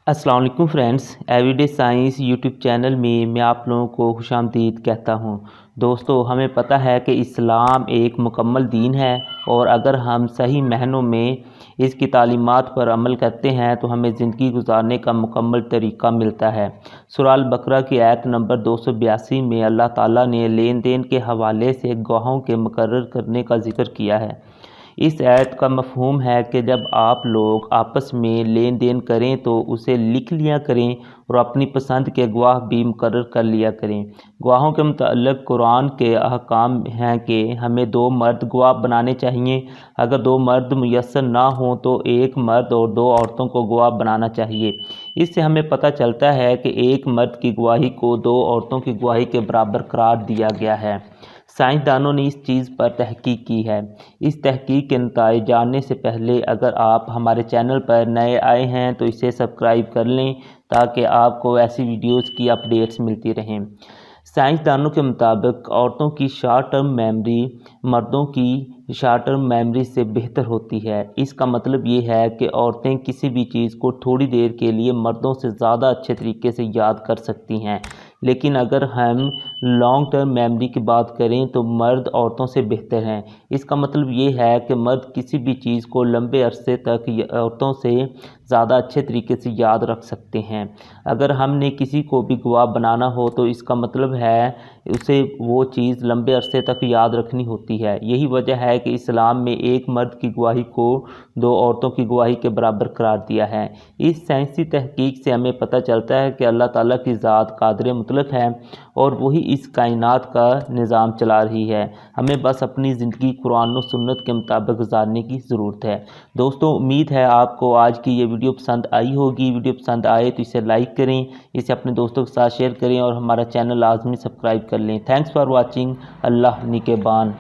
अस्सलाम वालेकुम friends, everyday science YouTube channel में मैं आप लोगों को खुशामदीद कहता हूं। दोस्तों, हमें पता है कि इस्लाम एक मुकम्मल दीन है और अगर हम सही मायनों में इसकी तालीमात पर अमल करते हैं तो हमें ज़िंदगी गुजारने का मुकम्मल तरीक़ा मिलता है। सूरह अल बकरा की आयत नंबर 282 में अल्लाह ताला ने लेन देन के हवाले से गवाहों के मुकर्रर करने का ज़िक्र किया है। इस आयत का मफ़हूम है कि जब आप लोग आपस में लेन देन करें तो उसे लिख लिया करें और अपनी पसंद के गवाह भी मुकर्रर कर लिया करें। गवाहों के मुताल्लिक़ कुरान के अहकाम हैं कि हमें 2 मर्द गवाह बनाने चाहिए। अगर 2 मर्द मुयस्सर ना हों तो 1 मर्द और 2 औरतों को गवाह बनाना चाहिए। इससे हमें पता चलता है कि 1 मर्द की गवाही को 2 औरतों की गवाही के बराबर करार दिया गया है। साइंसदानों ने इस चीज़ पर तहकीक की है। इस तहकीक के नताइज जानने से पहले अगर आप हमारे चैनल पर नए आए हैं तो इसे सब्सक्राइब कर लें ताकि आपको ऐसी वीडियोस की अपडेट्स मिलती रहें। साइंसदानों के मुताबिक औरतों की शॉर्ट टर्म मेमोरी मर्दों की शॉर्ट टर्म मेमोरी से बेहतर होती है। इसका मतलब ये है कि औरतें किसी भी चीज़ को थोड़ी देर के लिए मर्दों से ज़्यादा अच्छे तरीके से याद कर सकती हैं, लेकिन अगर हम लॉन्ग टर्म मेमोरी की बात करें तो मर्द औरतों से बेहतर हैं। इसका मतलब ये है कि मर्द किसी भी चीज़ को लंबे अरसे तक औरतों से ज़्यादा अच्छे तरीके से याद रख सकते हैं। अगर हमने किसी को भी गवाह बनाना हो तो इसका मतलब है उसे वो चीज़ लंबे अरसे तक याद रखनी होती है। यही वजह है कि इस्लाम में 1 मर्द की गवाही को 2 औरतों की गवाही के बराबर करार दिया है। इस साइंसी तहकीक से हमें पता चलता है कि अल्लाह ताला की ज़ात कादिर मुतलक है और वही इस कायनात का निज़ाम चला रही है। हमें बस अपनी ज़िंदगी कुरान और सुन्नत के मुताबिक गुजारने की ज़रूरत है। दोस्तों, उम्मीद है आपको आज की ये वीडियो पसंद आई होगी। वीडियो पसंद आए तो इसे लाइक करें, इसे अपने दोस्तों के साथ शेयर करें और हमारा चैनल लाजमी सब्सक्राइब कर लें। Thanks for watching. अल्लाह निगहबान।